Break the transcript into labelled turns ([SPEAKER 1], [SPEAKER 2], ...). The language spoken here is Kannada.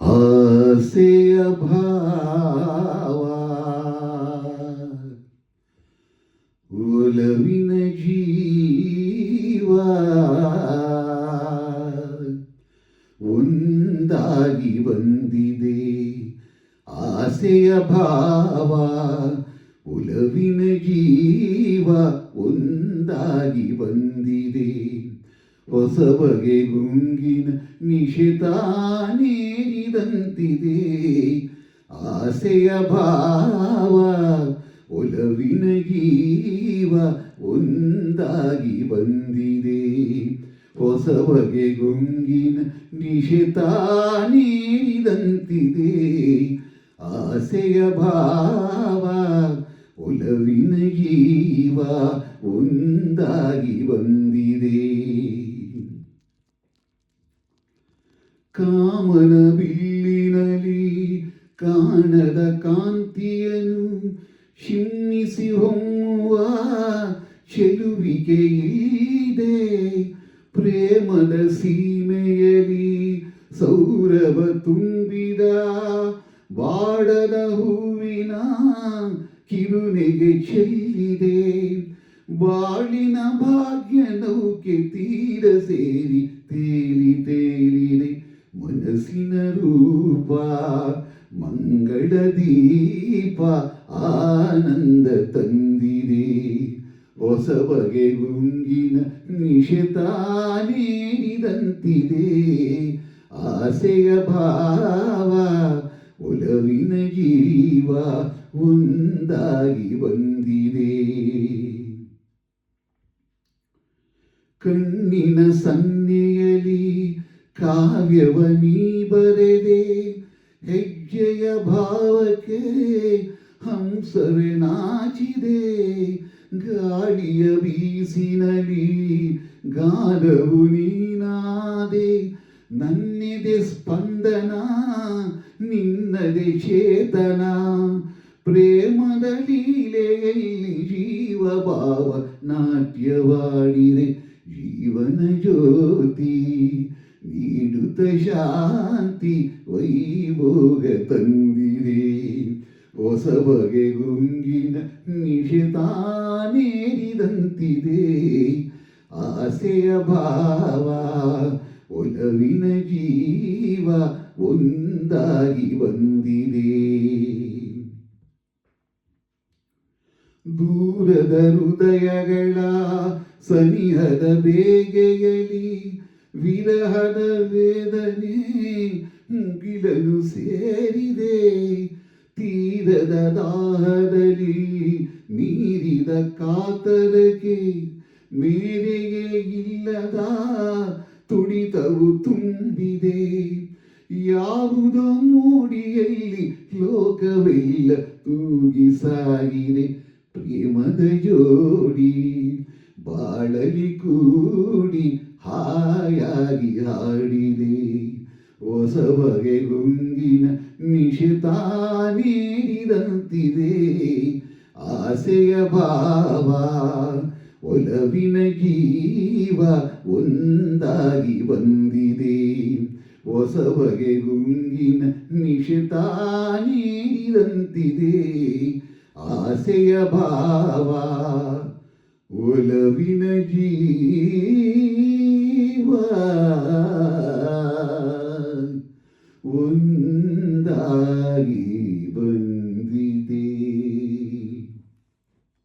[SPEAKER 1] ಆಸೆಯ ಭಾವ ಒಲವಿನ ಜೀವ ಒಂದಾಗಿ ಬಂದಿದೆ. ಆಸೆಯ ಭಾವ ಒಲವಿನ ಜೀವ ಒಂದಾಗಿ ಬಂದಿದೆ. ಹೊಸ ಬಗೆ ಗುಂಗಿನ ನಿಶಿತಾನೇರಿದಂತಿದೆ. ಆಸೆಯ ಭಾವ ಒಲವಿನ ಜೀವ ಒಂದಾಗಿ ಬಂದಿದೆ. ಹೊಸ ಬಗೆ ಗುಂಗಿನ ನಿಶಿತಾನೇರಿದಂತಿದೆ. ಆಸೆಯ ಭಾವ ಒಲವಿನ ಜೀವ ಒಂದಾಗಿ ಬಂದಿದೆ. ಕಾಮನ ಬಿಲ್ಲಿನಲ್ಲಿ ಕಾಣದ ಕಾಂತಿಯನ್ನು ಶಿಮ್ಮಿಸಿ ಹೊಮ್ಮುವ ಚೆಲುವಿಗೆ ಇದೆ. ಪ್ರೇಮದ ಸೀಮೆಯಲ್ಲಿ ಸೌರಭ ತುಂಬಿದ ಬಾಡದ ಹೂವಿನ ಕಿರುನೆಗೆ ಚೆಲ್ಲಿದೆ. ಬಾಳಿನ ಭಾಗ್ಯ ನೌಕೆ ತೀರ ಸೇರಿ ತೇಲಿದೆ. ಮನಸ್ಸಿನ ರೂಪ ಮಂಗಳ ದೀಪ ಆನಂದ ತಂದಿದೆ. ಹೊಸ ಬಗೆ ಗುಂಗಿನ ನಿಶಿತಾನೇರಿದಂತಿದೆ. ಆಸೆಯ ಭಾವ ಒಲವಿನ ಜೀವ ಒಂದಾಗಿ ಬಂದಿದೆ. ಕಣ್ಣಿನ ಸನ್ನೆಯಲ್ಲಿ ಕಾವ್ಯವ ನೀ ಬರೆದೆ. ಹೆಜ್ಜೆಯ ಭಾವಕ್ಕೆ ಹಂಸವೇ ನಾಚಿದೆ. ಗಾಳಿಯ ಬೀಸಿನಲ್ಲಿ ಗಾನವು ನೀನಾದೆ. ನನ್ನೆದೆ ಸ್ಪಂದನ ನಿನ್ನದೆ ಚೇತನ. ಪ್ರೇಮದ ಲೀಲೆಯಲ್ಲಿ ಜೀವ ಭಾವ ನಾಟ್ಯವಾಡಿದೆ. ಜೀವನ ಜ್ಯೋತಿ ನೀಡುತ್ತ ಶಾಂತಿ ವೈಭೋಗ ತಂದಿದೆ. ಹೊಸ ಬಗೆ ಗುಂಗಿನ ನಿಶಿತಾನೇರಿದಂತಿದೆ. ಆಸೆಯ ಭಾವ ಒಲವಿನ ಜೀವ ಒಂದಾಗಿ ಬಂದಿದೆ. ದೂರದ ಹೃದಯಗಳ ಸನಿಹದ ಬೇಗೆಯಲಿ ವಿರಹದ ವೇದನೆ ಮುಗಿಲಲು ಸೇರಿದೆ. ತೀರದ ದಾಹದಲ್ಲಿ ನೀರಿದ ಕಾತರಕ್ಕೆ ಮೇರೆಯೇ ಇಲ್ಲದ ತುಡಿತವು ತುಂಬಿದೆ. ಯಾವುದೋ ಮೋಡಿಯಲ್ಲಿ ಲೋಕವೆಲ್ಲ ತೂಗಿ ಸಾಗಿದೆ. ಪ್ರೇಮದ ಜೋಡಿ ಬಾಳಲಿ ಕೂಡಿ ಹಾಯಾಗಿ ಹಾಡಿದೆ. ಹೊಸ ಬಗೆ ಗುಂಗಿನ ನಿಶಿತಾನೇರಿದಂತಿದೆ. ಆಸೆಯ ಭಾವ ಒಲವಿನ ಜೀವ ಒಂದಾಗಿ ಬಂದಿದೆ. ಹೊಸ ಬಗೆ ಗುಂಗಿನ ನಿಶಿತಾನೇರಿದಂತಿದೆ. ಆಸೆಯ ಭಾವ ಒಲವಿನ ಜೀವ ಒಂದಾಗಿ ಬಂದಿದೆ.